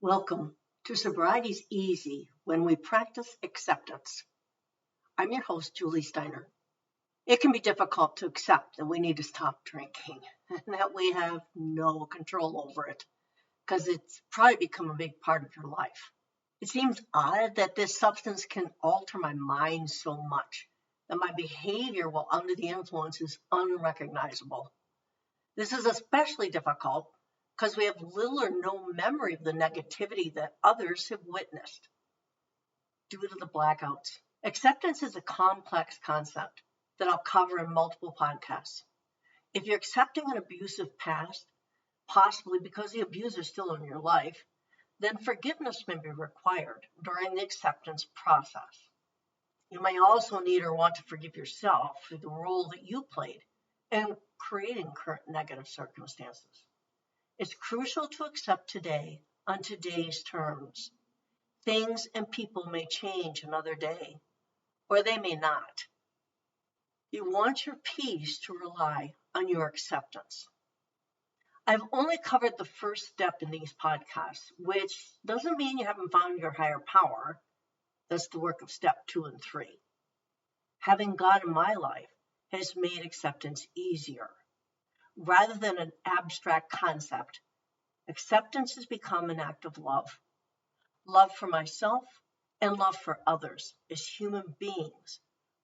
Welcome to Sobriety's Easy when we practice acceptance. I'm your host, Julie Steiner. It can be difficult to accept that we need to stop drinking and that we have no control over it because it's probably become a big part of your life. It seems odd that this substance can alter my mind so much that my behavior while under the influence is unrecognizable. This is especially difficult because we have little or no memory of the negativity that others have witnessed due to the blackouts. Acceptance is a complex concept that I'll cover in multiple podcasts. If you're accepting an abusive past, possibly because the abuser is still in your life, then forgiveness may be required during the acceptance process. You may also need or want to forgive yourself for the role that you played in creating current negative circumstances. It's crucial to accept today on today's terms. Things and people may change another day, or they may not. You want your peace to rely on your acceptance. I've only covered the first step in these podcasts, which doesn't mean you haven't found your higher power. That's the work of step 2 and 3. Having God in my life has made acceptance easier. Rather than an abstract concept, acceptance has become an act of love. Love for myself and love for others as human beings,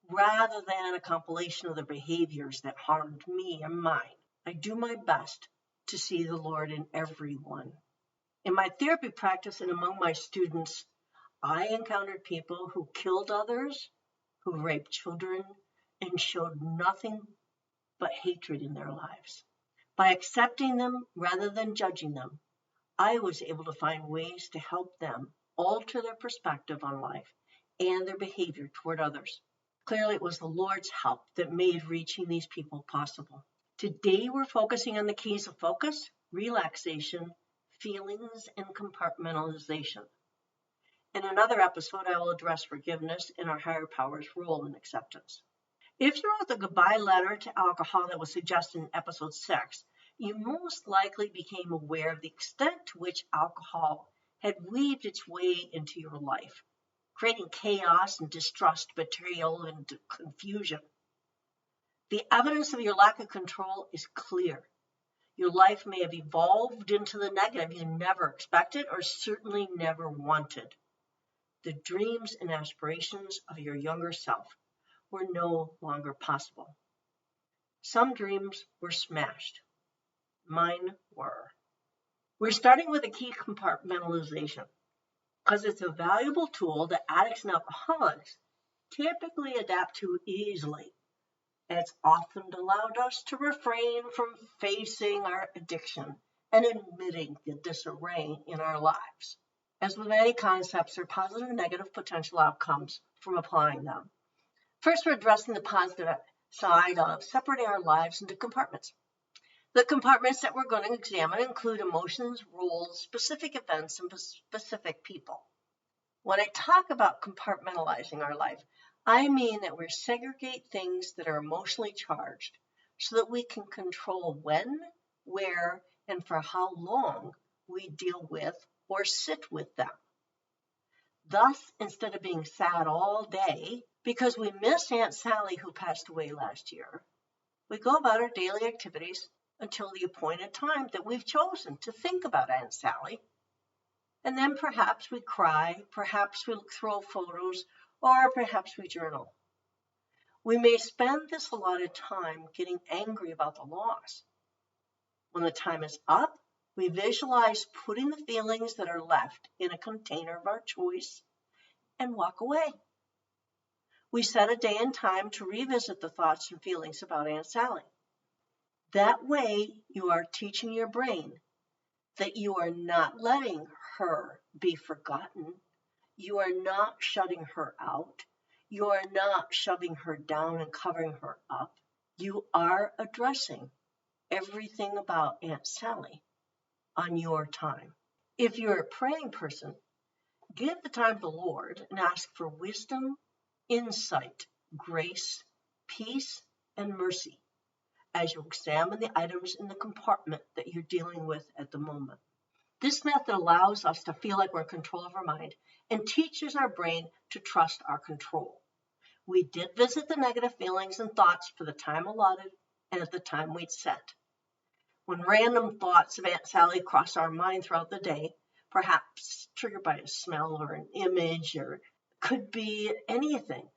rather than a compilation of the behaviors that harmed me and mine. I do my best to see the Lord in everyone. In my therapy practice and among my students, I encountered people who killed others, who raped children, and showed nothing but hatred in their lives. By accepting them rather than judging them, I was able to find ways to help them alter their perspective on life and their behavior toward others. Clearly, it was the Lord's help that made reaching these people possible. Today, we're focusing on the keys of focus, relaxation, feelings, and compartmentalization. In another episode, I will address forgiveness and our higher power's role in acceptance. If you wrote the goodbye letter to alcohol that was suggested in episode 6, you most likely became aware of the extent to which alcohol had weaved its way into your life, creating chaos and distrust, betrayal, and confusion. The evidence of your lack of control is clear. Your life may have evolved into the negative you never expected or certainly never wanted. The dreams and aspirations of your younger self were no longer possible. Some dreams were smashed. Mine were. We're starting with a key compartmentalization because it's a valuable tool that addicts and alcoholics typically adapt to easily. And it's often allowed us to refrain from facing our addiction and admitting the disarray in our lives. As with many concepts, there are positive and negative potential outcomes from applying them. First, we're addressing the positive side of separating our lives into compartments. The compartments that we're going to examine include emotions, roles, specific events, and specific people. When I talk about compartmentalizing our life, I mean that we segregate things that are emotionally charged so that we can control when, where, and for how long we deal with or sit with them. Thus, instead of being sad all day because we miss Aunt Sally who passed away last year, we go about our daily activities until the appointed time that we've chosen to think about Aunt Sally. And then perhaps we cry, perhaps we look through photos, or perhaps we journal. We may spend this allotted time getting angry about the loss. When the time is up, we visualize putting the feelings that are left in a container of our choice and walk away. We set a day and time to revisit the thoughts and feelings about Aunt Sally. That way, you are teaching your brain that you are not letting her be forgotten. You are not shutting her out. You are not shoving her down and covering her up. You are addressing everything about Aunt Sally on your time. If you're a praying person, give the time to the Lord and ask for wisdom, insight, grace, peace, and mercy as you examine the items in the compartment that you're dealing with at the moment. This method allows us to feel like we're in control of our mind and teaches our brain to trust our control. We did visit the negative feelings and thoughts for the time allotted and at the time we'd set. When random thoughts of Aunt Sally cross our mind throughout the day, perhaps triggered by a smell or an image or could be anything,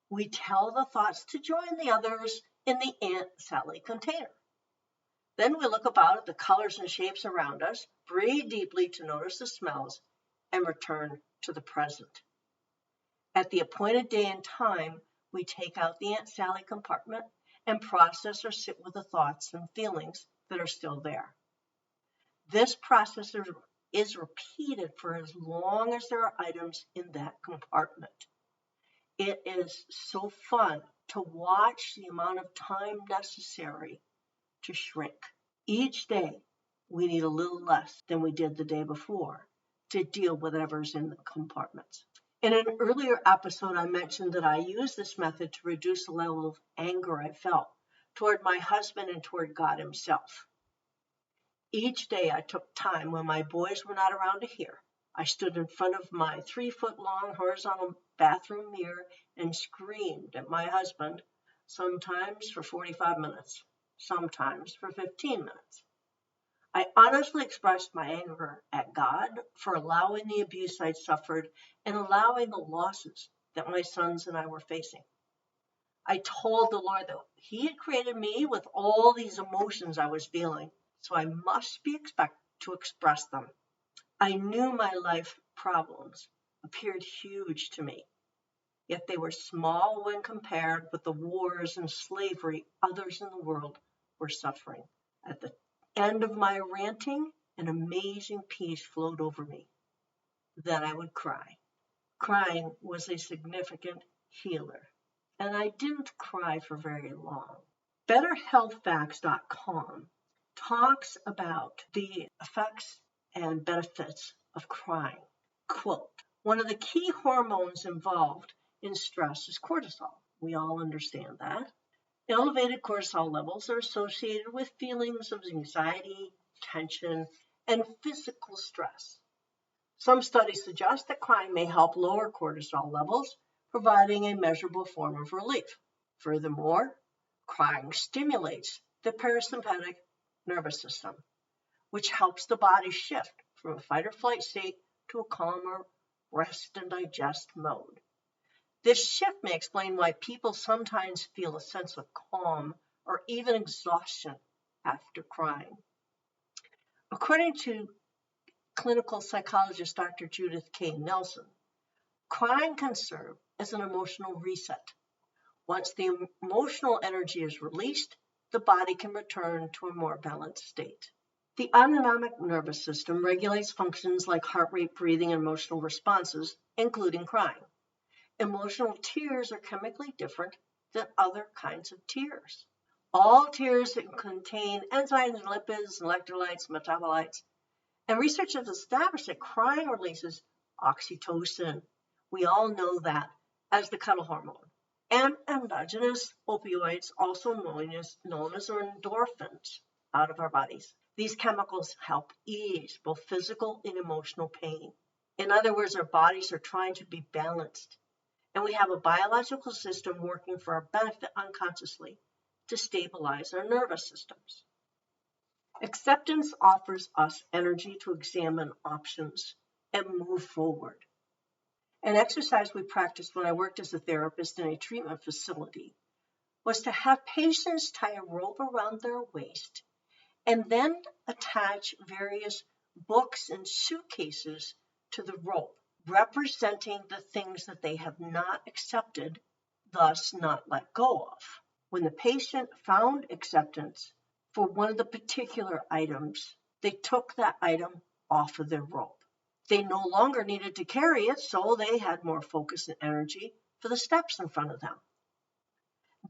we tell the thoughts to join the others in the Aunt Sally container. Then we look about at the colors and shapes around us, breathe deeply to notice the smells, and return to the present. At the appointed day and time, we take out the Aunt Sally compartment and process or sit with the thoughts and feelings that are still there. This process is repeated for as long as there are items in that compartment. It is so fun to watch the amount of time necessary to shrink. Each day, we need a little less than we did the day before to deal with whatever's in the compartments. In an earlier episode, I mentioned that I used this method to reduce the level of anger I felt toward my husband and toward God himself. Each day I took time when my boys were not around to hear. I stood in front of my 3-foot-long horizontal bathroom mirror and screamed at my husband, sometimes for 45 minutes, sometimes for 15 minutes. I honestly expressed my anger at God for allowing the abuse I'd suffered and allowing the losses that my sons and I were facing. I told the Lord that He had created me with all these emotions I was feeling, so I must be expected to express them. I knew my life problems appeared huge to me, yet they were small when compared with the wars and slavery others in the world were suffering. At the end of my ranting, an amazing peace flowed over me. Then I would cry. Crying was a significant healer, and I didn't cry for very long. BetterHealthFacts.com talks about the effects and benefits of crying. Quote, one of the key hormones involved in stress is cortisol. We all understand that. Elevated cortisol levels are associated with feelings of anxiety, tension, and physical stress. Some studies suggest that crying may help lower cortisol levels, providing a measurable form of relief. Furthermore, crying stimulates the parasympathetic nervous system, which helps the body shift from a fight or flight state to a calmer rest and digest mode. This shift may explain why people sometimes feel a sense of calm or even exhaustion after crying. According to clinical psychologist Dr. Judith K. Nelson, crying can serve as an emotional reset. Once the emotional energy is released, the body can return to a more balanced state. The autonomic nervous system regulates functions like heart rate, breathing, and emotional responses, including crying. Emotional tears are chemically different than other kinds of tears. All tears contain enzymes, lipids, electrolytes, metabolites, and research has established that crying releases oxytocin. We all know that as the cuddle hormone, and endogenous opioids, also known as endorphins, out of our bodies. These chemicals help ease both physical and emotional pain. In other words, our bodies are trying to be balanced, and we have a biological system working for our benefit unconsciously to stabilize our nervous systems. Acceptance offers us energy to examine options and move forward. An exercise we practiced when I worked as a therapist in a treatment facility was to have patients tie a rope around their waist and then attach various books and suitcases to the rope, representing the things that they have not accepted, thus not let go of. When the patient found acceptance for one of the particular items, they took that item off of their rope. They no longer needed to carry it, so they had more focus and energy for the steps in front of them.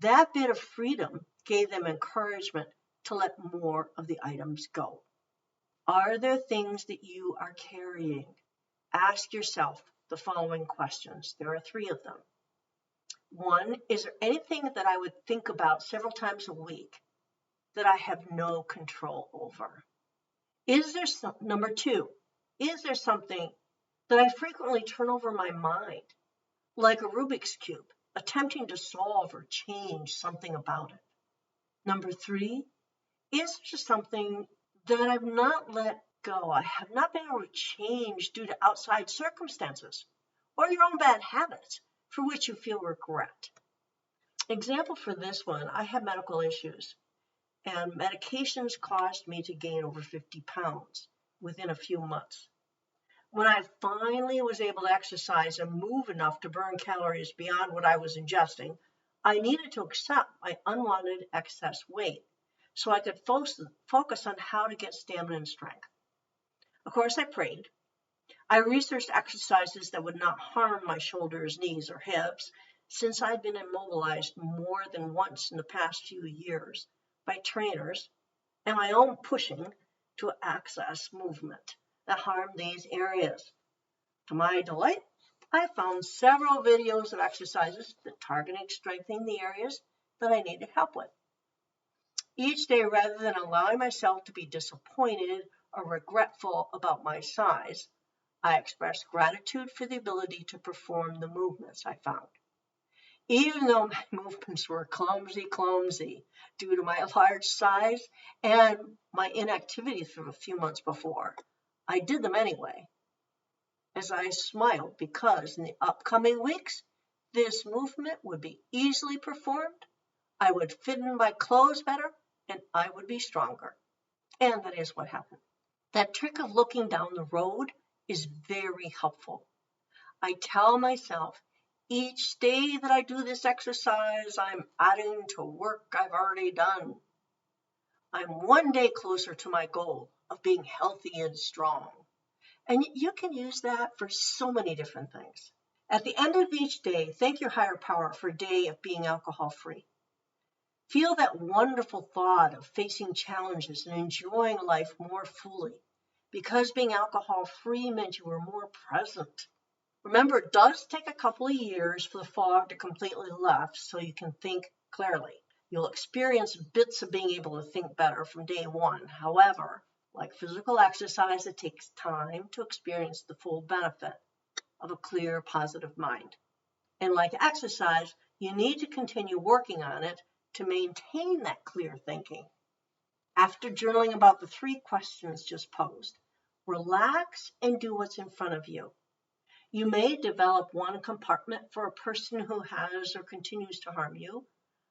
That bit of freedom gave them encouragement to let more of the items go. Are there things that you are carrying? Ask yourself the following questions. There are 3 of them. 1, is there anything that I would think about several times a week that I have no control over? Is there number 2, Is there something that I frequently turn over in my mind, like a Rubik's Cube, attempting to solve or change something about it? Number 3, is there something that I've not let go, I have not been able to change due to outside circumstances or your own bad habits for which you feel regret? Example for this one, I have medical issues, and medications caused me to gain over 50 pounds within a few months. When I finally was able to exercise and move enough to burn calories beyond what I was ingesting, I needed to accept my unwanted excess weight so I could focus on how to get stamina and strength. Of course, I prayed. I researched exercises that would not harm my shoulders, knees, or hips, since I'd been immobilized more than once in the past few years by trainers and my own pushing to access movement that harmed these areas. To my delight, I found several videos of exercises that targeted strengthening the areas that I needed help with. Each day, rather than allowing myself to be disappointed or regretful about my size, I expressed gratitude for the ability to perform the movements I found. Even though my movements were clumsy due to my large size and my inactivity for a few months before, I did them anyway, as I smiled because in the upcoming weeks, this movement would be easily performed, I would fit in my clothes better, and I would be stronger. And that is what happened. That trick of looking down the road is very helpful. I tell myself, each day that I do this exercise, I'm adding to work I've already done. I'm one day closer to my goal of being healthy and strong. And you can use that for so many different things. At the end of each day, thank your higher power for a day of being alcohol-free. Feel that wonderful thought of facing challenges and enjoying life more fully, because being alcohol-free meant you were more present. Remember, it does take a couple of years for the fog to completely lift so you can think clearly. You'll experience bits of being able to think better from day one. However, like physical exercise, it takes time to experience the full benefit of a clear, positive mind. And like exercise, you need to continue working on it to maintain that clear thinking. After journaling about the 3 questions just posed, relax and do what's in front of you. You may develop one compartment for a person who has or continues to harm you,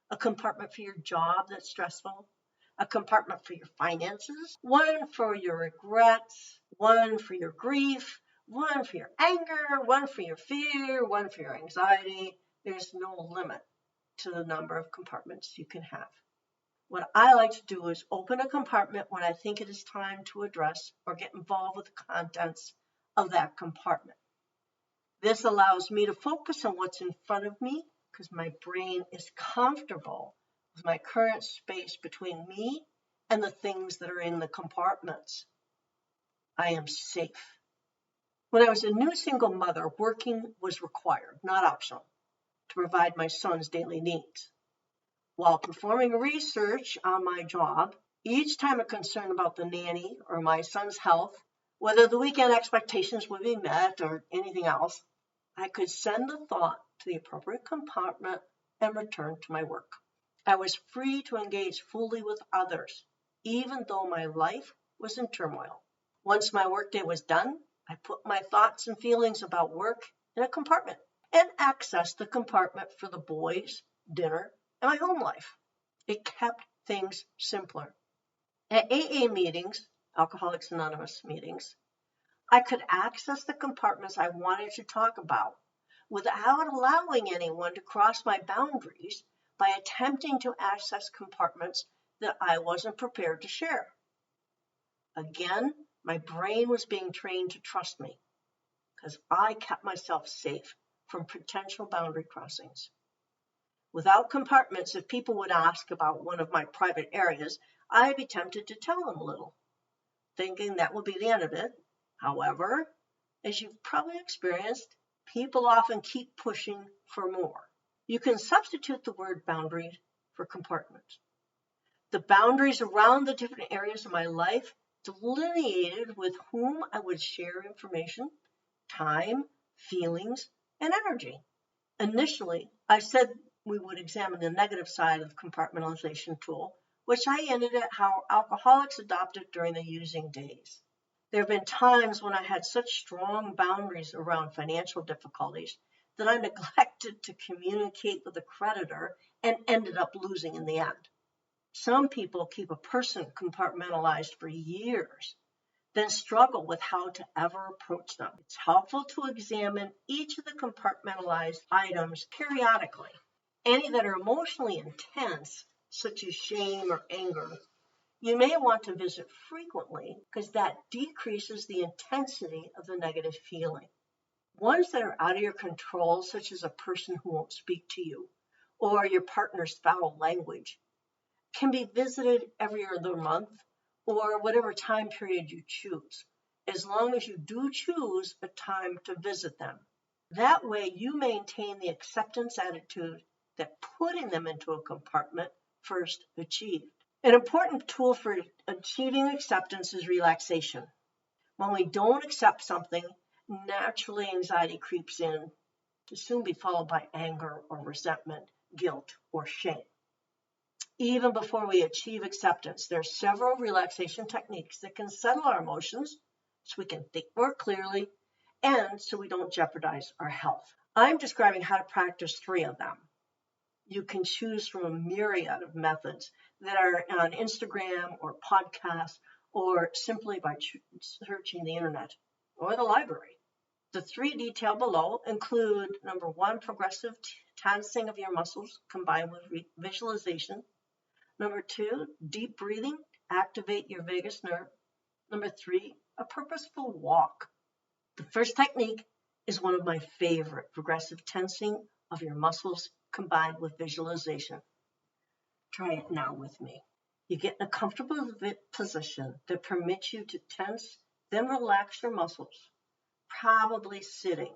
a compartment for your job that's stressful, a compartment for your finances, one for your regrets, one for your grief, one for your anger, one for your fear, one for your anxiety. There's no limit to the number of compartments you can have. What I like to do is open a compartment when I think it is time to address or get involved with the contents of that compartment. This allows me to focus on what's in front of me because my brain is comfortable with my current space between me and the things that are in the compartments. I am safe. When I was a new single mother, working was required, not optional, to provide my son's daily needs. While performing research on my job, each time a concern about the nanny or my son's health, whether the weekend expectations would be met or anything else, I could send the thought to the appropriate compartment and return to my work. I was free to engage fully with others, even though my life was in turmoil. Once my workday was done, I put my thoughts and feelings about work in a compartment and accessed the compartment for the boys, dinner, and my home life. It kept things simpler. At AA meetings, Alcoholics Anonymous meetings, I could access the compartments I wanted to talk about without allowing anyone to cross my boundaries by attempting to access compartments that I wasn't prepared to share. Again, my brain was being trained to trust me because I kept myself safe from potential boundary crossings. Without compartments, if people would ask about one of my private areas, I'd be tempted to tell them a little, thinking that would be the end of it. However, as you've probably experienced, people often keep pushing for more. You can substitute the word boundary for compartment. The boundaries around the different areas of my life delineated with whom I would share information, time, feelings, and energy. Initially, I said we would examine the negative side of the compartmentalization tool, which I ended at how alcoholics adopt it during the using days. There have been times when I had such strong boundaries around financial difficulties that I neglected to communicate with the creditor and ended up losing in the end. Some people keep a person compartmentalized for years, then struggle with how to ever approach them. It's helpful to examine each of the compartmentalized items periodically. Any that are emotionally intense, such as shame or anger, you may want to visit frequently because that decreases the intensity of the negative feeling. Ones that are out of your control, such as a person who won't speak to you or your partner's foul language, can be visited every other month or whatever time period you choose, as long as you do choose a time to visit them. That way you maintain the acceptance attitude that putting them into a compartment first achieved. An important tool for achieving acceptance is relaxation. When we don't accept something, naturally anxiety creeps in to soon be followed by anger or resentment, guilt, or shame. Even before we achieve acceptance, there are several relaxation techniques that can settle our emotions so we can think more clearly and so we don't jeopardize our health. I'm describing how to practice 3 of them. You can choose from a myriad of methods that are on Instagram or podcasts or simply by searching the internet or the library. The 3 detailed below include, number 1, progressive tensing of your muscles combined with visualization. Number 2, deep breathing, activate your vagus nerve. Number 3, a purposeful walk. The first technique is one of my favorite, progressive tensing of your muscles combined with visualization. Try it now with me. You get in a comfortable position that permits you to tense, then relax your muscles, probably sitting.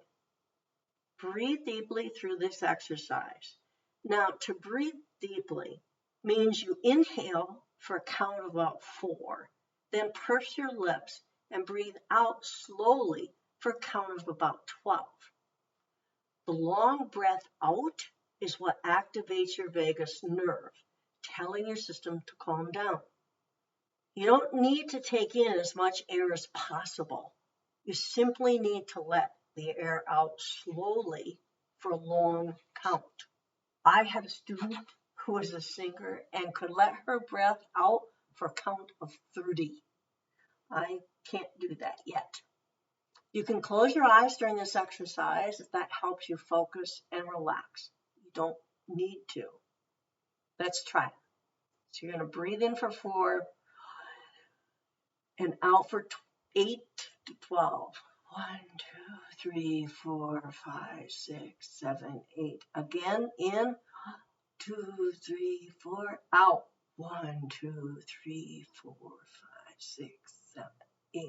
Breathe deeply through this exercise. Now, to breathe deeply means you inhale for a count of about 4, then purse your lips and breathe out slowly for a count of about 12. The long breath out is what activates your vagus nerve, telling your system to calm down. You don't need to take in as much air as possible. You simply need to let the air out slowly for a long count. I had a student who was a singer and could let her breath out for a count of 30. I can't do that yet. You can close your eyes during this exercise if that helps you focus and relax. You don't need to. Let's try it. So you're going to breathe in for 4 and out for 8 to 12. 1, 2, 3, 4, 5, 6, 7, 8. Again, in 2, 3, 4, out. 1, 2, 3, 4, 5, 6, 7, 8.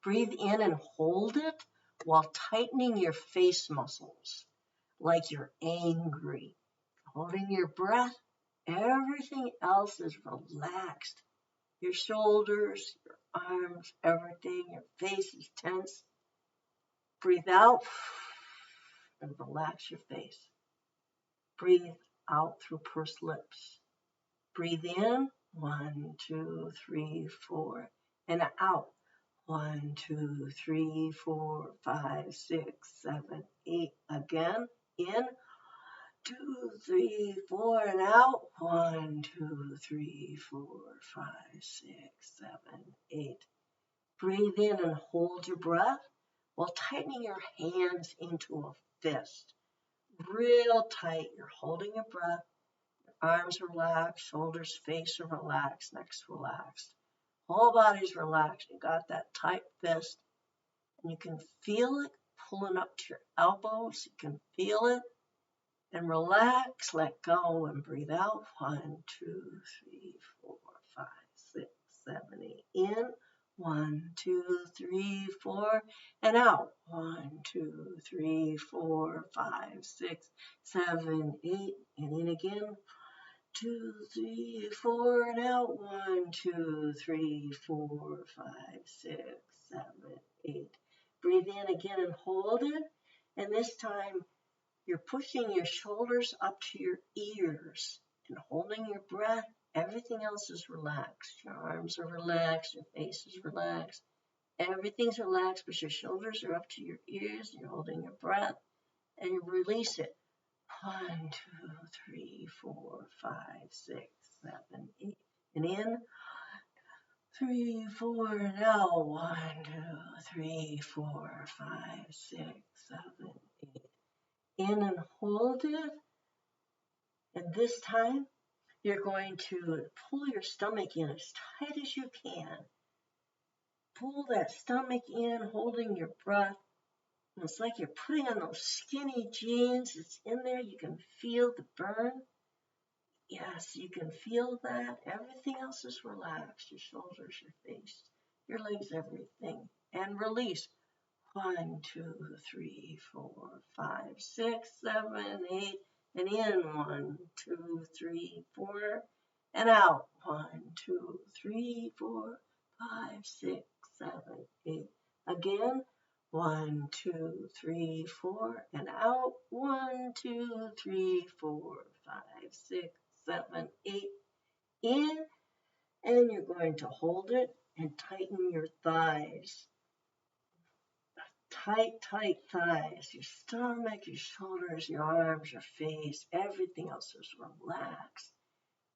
Breathe in and hold it while tightening your face muscles like you're angry. Holding your breath, everything else is relaxed. Your shoulders, your arms, everything, your face is tense. Breathe out and relax your face. Breathe out through pursed lips. Breathe in, 1, 2, 3, 4, and out. 1, 2, 3, 4, 5, 6, 7, 8. Again, in, 2, 3, 4, and out. 1, 2, 3, 4, 5, 6, 7, 8. Breathe in and hold your breath while tightening your hands into a fist. Real tight. You're holding your breath. Your arms relaxed, shoulders, face are relaxed, neck's relaxed. Whole body's relaxed. You got that tight fist. And you can feel it pulling up to your elbows. You can feel it. And relax, let go, and breathe out. 1, 2, 3, 4, 5, 6, 7, 8. In. 1, 2, 3, 4, and out. 1, 2, 3, 4, 5, 6, 7, 8, and in again. 2, 3, 4, and out. 1, 2, 3, 4, 5, 6, 7, 8. Breathe in again and hold it. And this time you're pushing your shoulders up to your ears and holding your breath. Everything else is relaxed. Your arms are relaxed, your face is relaxed. Everything's relaxed, but your shoulders are up to your ears. You're holding your breath and you release it. 1, 2, 3, 4, 5, 6, 7, 8. And in. 3, 4, and out. 1, 2, 3, 4, 5, 6, 7, 8. In and hold it. And this time, you're going to pull your stomach in as tight as you can. Pull that stomach in, holding your breath. And it's like you're putting on those skinny jeans. It's in there. You can feel the burn. Yes, you can feel that. Everything else is relaxed. Your shoulders, your face, your legs, everything. And release. 1, 2, 3, 4, 5, 6, 7, 8. And in. 1, 2, 3, 4. And out. 1, 2, 3, 4, 5, 6, 7, 8. Again. 1, 2, 3, 4. And out. 1, 2, 3, 4, 5, 6, 7, 8. In. And you're going to hold it and tighten your thighs. Tight, tight thighs. Your stomach, your shoulders, your arms, your face, everything else is relaxed.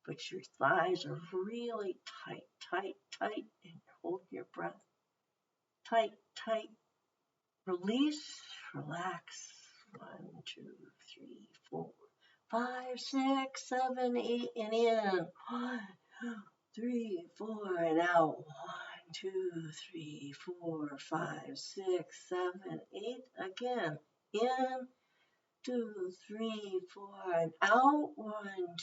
But your thighs are really tight, tight, tight. And hold your breath. Tight, tight. Release, relax. 1, 2, 3, 4, 5, 6, 7, 8. And in. 1, 2, 3, 4. And out. 1, 2, 3, 4, 5, 6, 7, 8. Again. In. 2, 3, 4. And out. 1,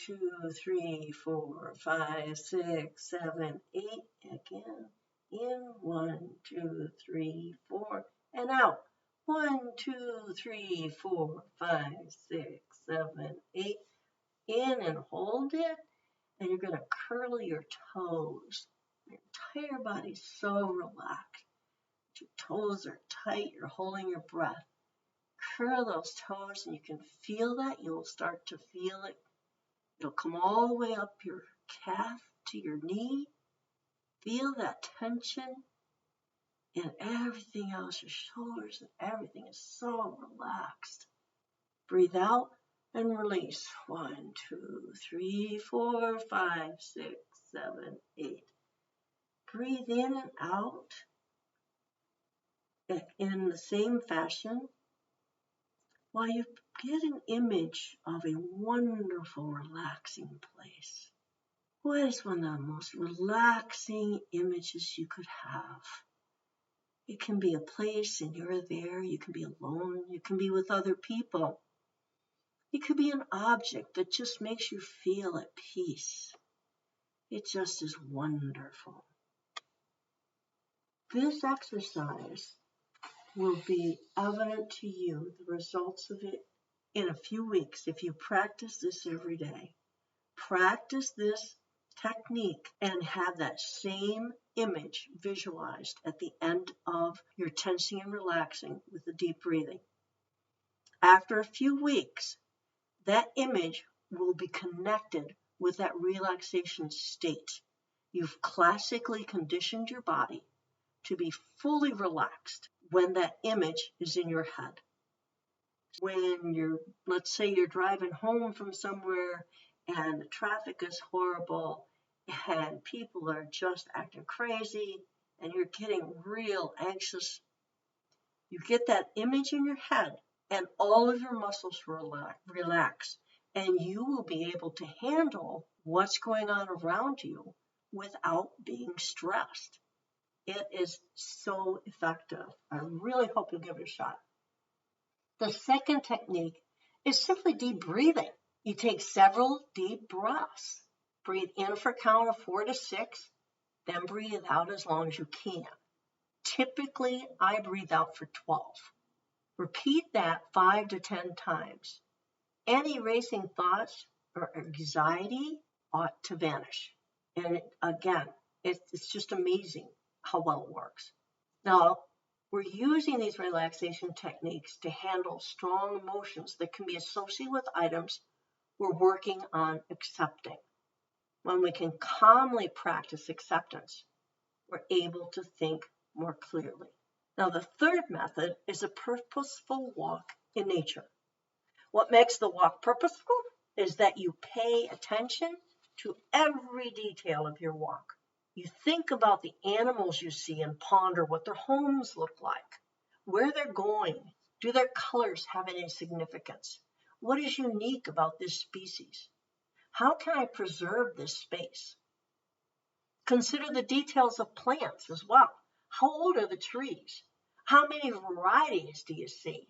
2, 3, 4, 5, 6, 7, 8. Again. In. 1, 2, 3, 4. And out. 1, 2, 3, 4, 5, 6, 7, 8. In and hold it. And you're going to curl your toes. Your entire body's so relaxed. Your toes are tight. You're holding your breath. Curl those toes and you can feel that. You'll start to feel it. It'll come all the way up your calf to your knee. Feel that tension. And everything else, your shoulders and everything is so relaxed. Breathe out and release. 1, 2, 3, 4, 5, 6, 7, 8. Breathe in and out in the same fashion while you get an image of a wonderful, relaxing place. What is one of the most relaxing images you could have? It can be a place and you're there. You can be alone. You can be with other people. It could be an object that just makes you feel at peace. It just is wonderful. This exercise will be evident to you, the results of it, in a few weeks if you practice this every day. Practice this technique and have that same image visualized at the end of your tensing and relaxing with the deep breathing. After a few weeks, that image will be connected with that relaxation state. You've classically conditioned your body to be fully relaxed when that image is in your head. When let's say you're driving home from somewhere and the traffic is horrible and people are just acting crazy and you're getting real anxious, you get that image in your head and all of your muscles relax, and you will be able to handle what's going on around you without being stressed. It is so effective. I really hope you'll give it a shot. The second technique is simply deep breathing. You take several deep breaths. Breathe in for a count of 4 to 6, then breathe out as long as you can. Typically, I breathe out for 12. Repeat that 5 to 10 times. Any racing thoughts, or anxiety ought to vanish. And again, it's just amazing how well it works. Now, we're using these relaxation techniques to handle strong emotions that can be associated with items we're working on accepting. When we can calmly practice acceptance, we're able to think more clearly. Now, the third method is a purposeful walk in nature. What makes the walk purposeful is that you pay attention to every detail of your walk. You think about the animals you see and ponder what their homes look like, where they're going. Do their colors have any significance? What is unique about this species? How can I preserve this space? Consider the details of plants as well. How old are the trees? How many varieties do you see?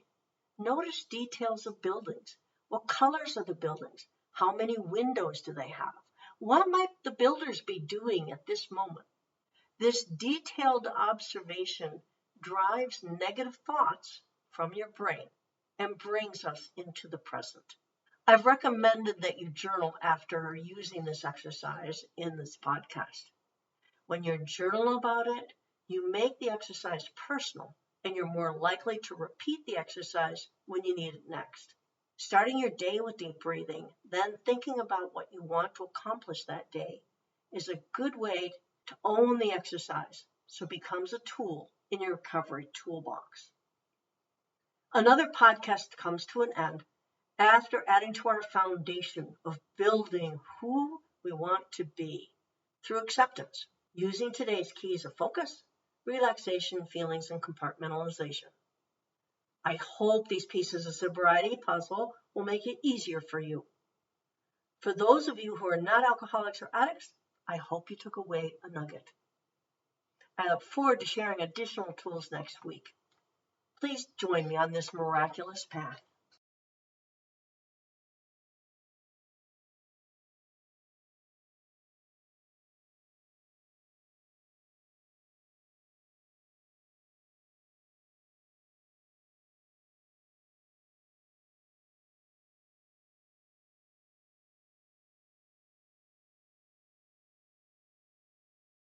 Notice details of buildings. What colors are the buildings? How many windows do they have? What might the builders be doing at this moment? This detailed observation drives negative thoughts from your brain and brings us into the present. I've recommended that you journal after using this exercise in this podcast. When you journal about it, you make the exercise personal, and you're more likely to repeat the exercise when you need it next. Starting your day with deep breathing, then thinking about what you want to accomplish that day is a good way to own the exercise so it becomes a tool in your recovery toolbox. Another podcast comes to an end after adding to our foundation of building who we want to be through acceptance, using today's keys of focus, relaxation, feelings, and compartmentalization. I hope these pieces of sobriety puzzle will make it easier for you. For those of you who are not alcoholics or addicts, I hope you took away a nugget. I look forward to sharing additional tools next week. Please join me on this miraculous path.